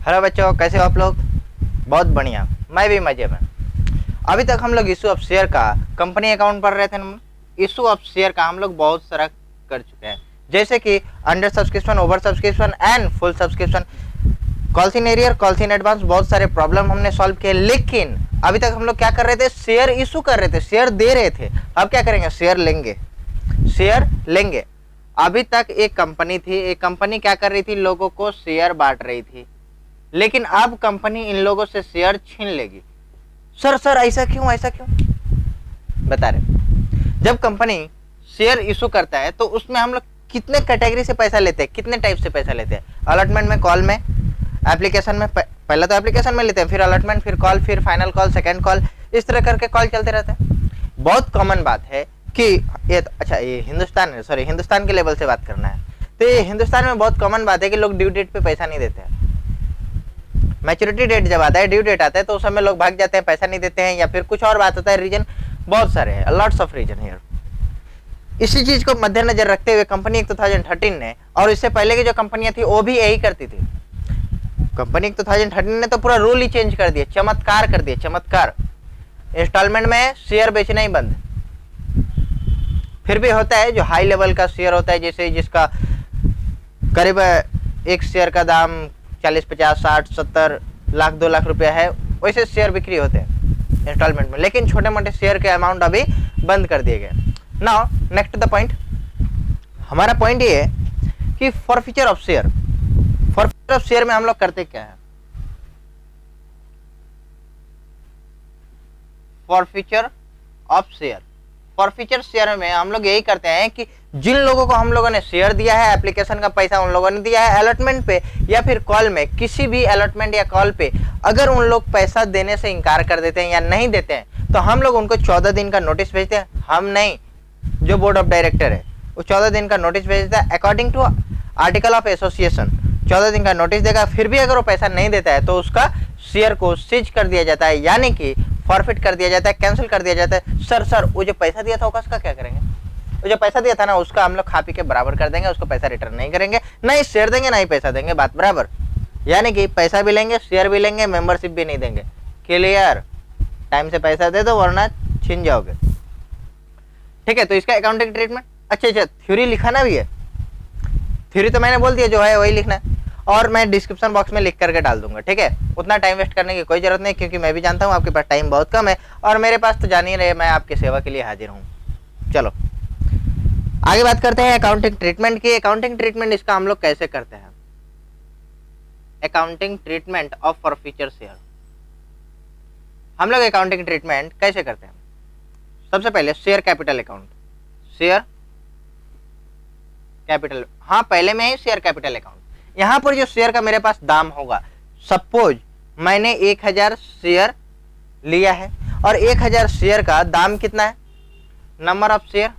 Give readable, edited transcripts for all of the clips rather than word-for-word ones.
Hello बच्चों, कैसे हो आप लोग? बहुत बढ़िया, मैं भी मजे में। अभी तक हम लोग इशू ऑफ शेयर का कंपनी अकाउंट पढ़ रहे थे। इशू ऑफ शेयर का हम लोग बहुत सारा कर चुके हैं, जैसे कि under subscription, over subscription and full subscription, calls in arrear, calls in advance, बहुत सारे प्रॉब्लम हमने सॉल्व किए। लेकिन अभी तक हम लोग क्या कर रहे थे? शेयर इशू कर रहे थे, शेयर दे रहे थे। अब क्या करेंगे? शेयर लेंगे, शेयर लेंगे। अभी तक एक कंपनी थी, एक कंपनी क्या कर रही थी? लोगों को शेयर बांट रही थी, लेकिन अब कंपनी इन लोगों से शेयर छीन लेगी। सर ऐसा क्यों, ऐसा क्यों? बता रहे। जब कंपनी शेयर इशू करता है तो उसमें हम लोग कितने कैटेगरी से पैसा लेते हैं, कितने टाइप से पैसा लेते हैं? अलॉटमेंट में, कॉल में, एप्लीकेशन में। पहले तो एप्लीकेशन में लेते हैं, फिर अलॉटमेंट, फिर कॉल, फिर फाइनल कॉल, सेकेंड कॉल, इस तरह करके कॉल चलते रहते हैं। बहुत कॉमन बात है कि ये हिंदुस्तान के लेवल से बात करना है तो ये हिंदुस्तान में बहुत कॉमन बात है कि लोग ड्यू डेट पे पैसा नहीं देते हैं। मैच्योरिटी डेट जब आता है, ड्यू डेट आता है, तो उस समय लोग भाग जाते हैं, पैसा नहीं देते हैं, या फिर कुछ और बात होता है। रीजन बहुत सारे हैं, लॉट्स ऑफ रीजन हियर। इसी चीज को मद्देनजर रखते हुए कंपनी 2013 ने, और इससे पहले की जो कंपनियां थी वो भी यही करती थी। कंपनी 2013 ने तो पूरा रूल ही चेंज कर दिया, चमत्कार कर दिया, चमत्कार। इंस्टॉलमेंट में शेयर बेचना ही बंद। फिर भी होता है जो हाई लेवल का शेयर होता है, जैसे जिसका करीब एक शेयर का दाम 40, 50, 60, 70 लाख, 2 लाख रुपया है, वैसे शेयर बिक्री होते हैं इंस्टॉलमेंट में। लेकिन छोटे मोटे शेयर के अमाउंट अभी बंद कर दिए गए। Now next the point. हमारा पॉइंट ये है कि forfeiture of share. Forfeiture of share में हम लोग करते क्या है? Forfeiture of share, forfeiture share में हम लोग यही करते हैं कि जिन लोगों को हम लोगों ने शेयर दिया है, एप्लीकेशन का पैसा उन लोगों ने दिया है, अलॉटमेंट पे या फिर कॉल में, किसी भी अलॉटमेंट या कॉल पे अगर उन लोग पैसा देने से इनकार कर देते हैं या नहीं देते हैं, तो हम लोग उनको 14 दिन का नोटिस भेजते हैं। हम नहीं, जो बोर्ड ऑफ डायरेक्टर है वो 14 दिन का नोटिस भेजता है according to article of association. 14 दिन का नोटिस देगा। फिर भी अगर वो पैसा नहीं देता है तो उसका शेयर को सीज कर दिया जाता है, यानी कि फॉरफिट कर दिया जाता है, कैंसिल कर दिया जाता है। सर वो जो पैसा दिया था उसका क्या करेंगे? वो जो पैसा दिया था ना, उसका हम लोग खा पी के बराबर कर देंगे, उसको पैसा रिटर्न नहीं करेंगे, नहीं शेयर देंगे, नहीं पैसा देंगे, बात बराबर। यानी कि पैसा भी लेंगे, शेयर भी लेंगे, मेंबरशिप भी नहीं देंगे। क्लियर? टाइम से पैसा दे दो वरना छीन जाओगे। ठीक है, तो इसका अकाउंटिंग ट्रीटमेंट। अच्छा, थ्योरी लिखाना भी है। थ्योरी तो मैंने बोल दिया, जो है वही लिखना है, और मैं डिस्क्रिप्शन बॉक्स में लिख करके डाल दूंगा। ठीक है, उतना टाइम वेस्ट करने की कोई जरूरत नहीं, क्योंकि मैं भी जानता हूँ आपके पास टाइम बहुत कम है, और मेरे पास तो जान ही रहे मैं आपकी सेवा के लिए हाजिर हूँ। चलो आगे बात करते हैं अकाउंटिंग ट्रीटमेंट की। अकाउंटिंग ट्रीटमेंट इसका हम लोग कैसे करते हैं? Accounting treatment of forfeiture share. हम लोग अकाउंटिंग ट्रीटमेंट कैसे करते हैं? सबसे पहले share capital account, share capital, हाँ पहले में ही शेयर कैपिटल अकाउंट। यहां पर जो शेयर का मेरे पास दाम होगा, सपोज मैंने 1000 शेयर लिया है, और 1000 शेयर का दाम कितना है? नंबर ऑफ शेयर,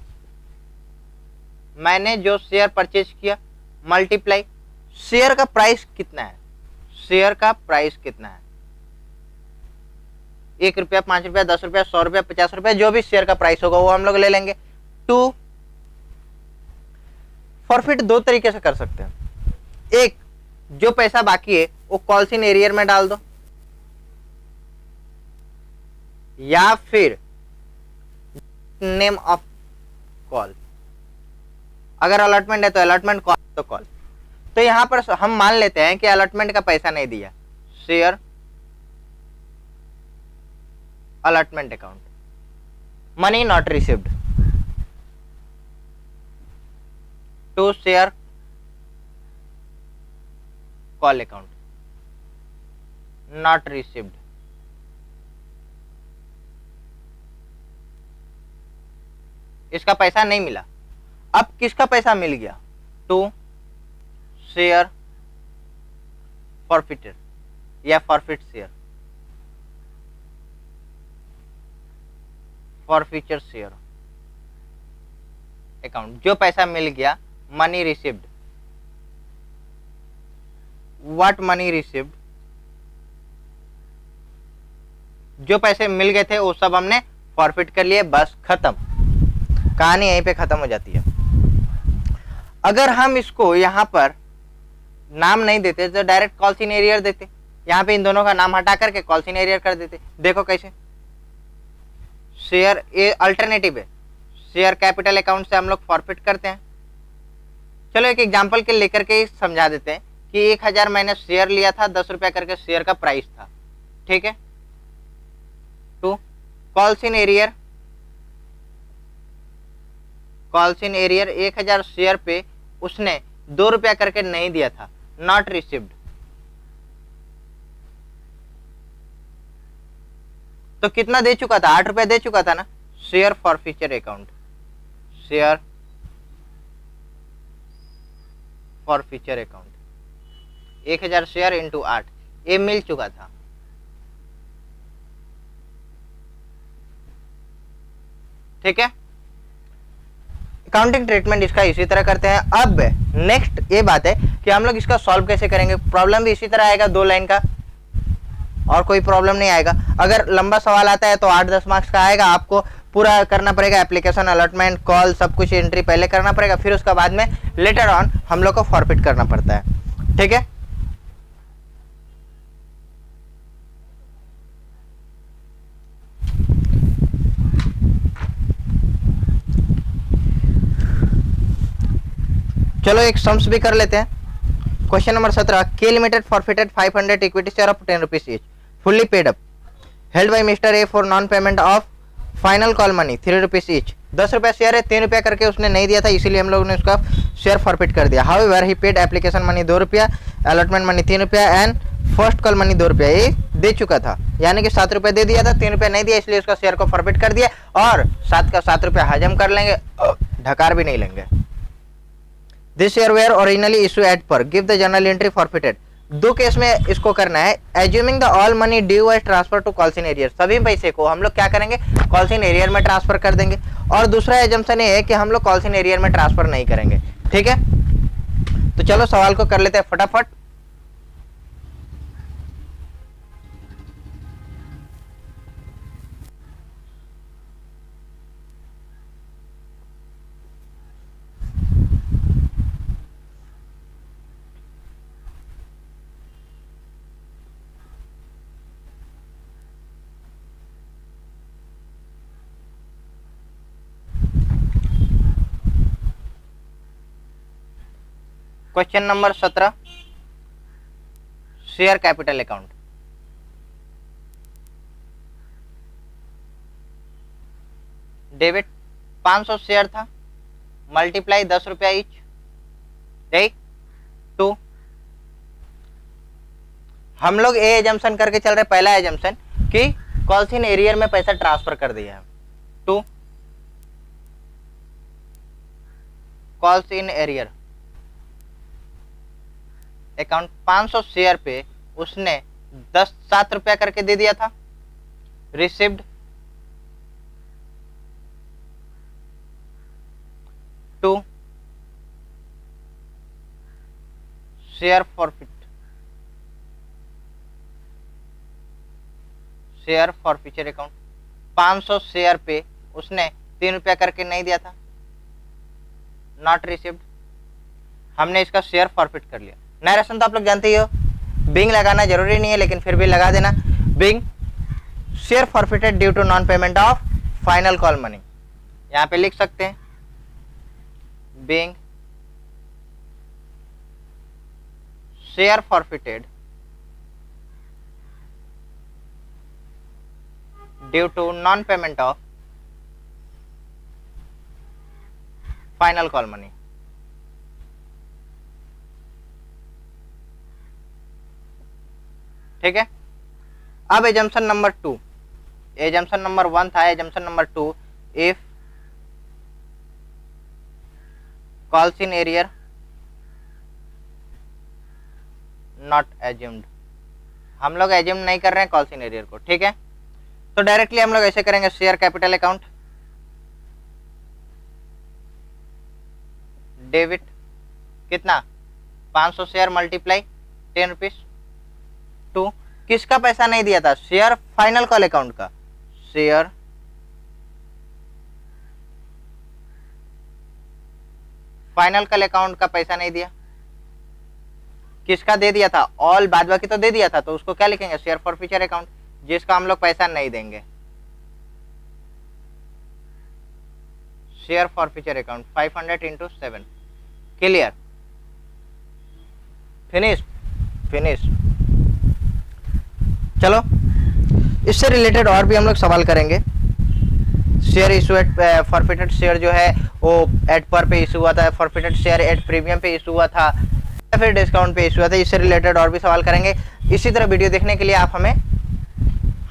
मैंने जो शेयर परचेज किया, मल्टीप्लाई शेयर का प्राइस कितना है, शेयर का प्राइस कितना है, 1 रुपया, 5 रुपया, 10 रुपया, 100 रुपया, 50 रुपया, जो भी शेयर का प्राइस होगा वो हम लोग ले लेंगे। 2, फॉरफिट 2 तरीके से कर सकते हैं। एक, जो पैसा बाकी है वो कॉल्स इन एरियर में डाल दो, या फिर नेम ऑफ कॉल, अगर अलॉटमेंट है तो अलॉटमेंट, कॉल तो कॉल। तो यहां पर हम मान लेते हैं कि अलॉटमेंट का पैसा नहीं दिया, share allotment account, money not received, to share call account, not received. इसका पैसा नहीं मिला। अब किसका पैसा मिल गया? टू शेयर फॉरफिटेड या forfeit share, forfeiture share account, जो पैसा मिल गया, money received. What money received? जो पैसे मिल गए थे वो सब हमने फॉरफिट कर लिए, बस खत्म, कहानी यहीं पे खत्म हो जाती है। अगर हम इसको यहां पर नाम नहीं देते तो डायरेक्ट कॉल्स इन एरियर देते, यहाँ पे इन दोनों का नाम हटा करके कॉल्स इन एरियर कर देते। देखो कैसे, शेयर ये अल्टरनेटिव है, शेयर कैपिटल अकाउंट से हम लोग फॉरफिट करते हैं। चलो एक एग्जांपल के लेकर के समझा देते हैं कि 1000 मैंने शेयर लिया था, 10 रुपया करके शेयर का प्राइस था, ठीक है। To calls in arrear, calls in arrear 1000 share पे उसने 2 रुपया करके नहीं दिया था, नॉट रिसीव्ड। तो कितना दे चुका था, 8 रुपया दे चुका था ना, share for future account, share for future account 1000 share into 8, ये मिल चुका था। ठीक है, अकाउंटिंग ट्रीटमेंट इसका इसी तरह करते हैं। अब नेक्स्ट ये बात है कि हम लोग इसका सॉल्व कैसे करेंगे। प्रॉब्लम भी इसी तरह आएगा, 2 लाइन का, और कोई प्रॉब्लम नहीं आएगा। अगर लंबा सवाल आता है तो 8-10 मार्क्स का आएगा, आपको पूरा करना पड़ेगा, एप्लीकेशन, अलॉटमेंट, कॉल, सब कुछ एंट्री पहले करना पड़ेगा, फिर उसके बाद में लेटर ऑन हम लोग को फॉरफिट करना पड़ता है। ठीक है, चलो एक सम्स भी कर लेते हैं। क्वेश्चन नंबर 17, के limited forfeited 500 equity share of 10 rupees each, fully paid up, held by mister A for non payment of final call money 3 rupees each. 10 रुपया शेयर है, 3 रुपया करके उसने नहीं दिया था, इसीलिए हम लोगों ने उसका शेयर फॉरफिट कर दिया। However he paid application money 2 रुपया, अलॉटमेंट मनी 3 रुपया एंड फर्स्ट कॉल मनी 2 रुपया, ये दे चुका था, यानी कि 7 रुपया दे दिया था, 3 रुपया नहीं दिया, इसलिए उसका शेयर को फॉरफिट कर दिया, और 7 का 7 रुपया हजम कर लेंगे, ढकार भी नहीं लेंगे। This share were originally issue at par, give the journal entry forfeited. 2 case में इसको करना है। Assuming the all money due was transfer to calls in arrear, सभी पैसे को हम लोग क्या करेंगे, कॉल्स इन एरियर में ट्रांसफर कर देंगे। और दूसरा एजम्पशन ये है कि हम लोग कॉल्स इन एरियर में ट्रांसफर नहीं करेंगे। ठीक है, तो चलो सवाल को कर लेते हैं फटाफट। Question number 17, share capital account. Debit 500 share था, मल्टीप्लाई 10 रुपया ईच, ठीक। 2 हम लोग ए एजम्पशन करके चल रहे, पहला एजम्पशन कि कॉल्स इन एरियर में पैसा ट्रांसफर कर दिया है। 2 calls in arrear account 500 share पे उसने 7 रुपया करके दे दिया था, received. 2 share forfeit, share for future account 500 share पे उसने 3 रुपया करके नहीं दिया था, नॉट रिसीव्ड। हमने इसका शेयर फॉरफिट कर लिया। नरेशन तो आप लोग जानते ही हो, बिंग लगाना जरूरी नहीं है, लेकिन फिर भी लगा देना। Being share forfeited due to non payment of final call money, यहां पे लिख सकते हैं being share forfeited due to non payment of final call money. ठीक है, अब एजम्पशन नंबर 2, एजम्पशन नंबर 1 था, assumption number 2, if calls in arrear not assumed, हम लोग एज्यूम नहीं कर रहे हैं कॉल्स इन एरियर को। ठीक है, तो डायरेक्टली हम लोग ऐसे करेंगे, शेयर कैपिटल अकाउंट, डेबिट कितना 500 शेयर मल्टीप्लाई 10 रुपीज। 2 किसका पैसा नहीं दिया था, शेयर फाइनल कॉल अकाउंट का, शेयर फाइनल कॉल अकाउंट का पैसा नहीं दिया, किसका दे दिया था, ऑल बाद बाकी तो दे दिया था, तो उसको क्या लिखेंगे, शेयर फॉरफीचर अकाउंट, जिसका हम लोग पैसा नहीं देंगे। Share forfeiture account 500 into 7। Clear, finish finish. चलो इससे रिलेटेड और भी हम लोग सवाल करेंगे। Share issue at forfeited share जो है वो एट पर पे इशू हुआ था, फॉरफिटेड शेयर एट प्रीमियम पे इशू हुआ था, या फिर डिस्काउंट पे इशू हुआ था। इससे रिलेटेड और भी सवाल करेंगे। इसी तरह वीडियो देखने के लिए आप हमें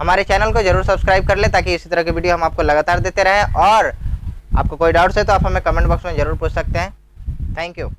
हमारे चैनल को जरूर सब्सक्राइब कर ले, ताकि इसी तरह की वीडियो हम आपको लगातार देते रहें। और आपको कोई डाउट्स है तो आप हमें कमेंट बॉक्स में जरूर पूछ सकते हैं। Thank you.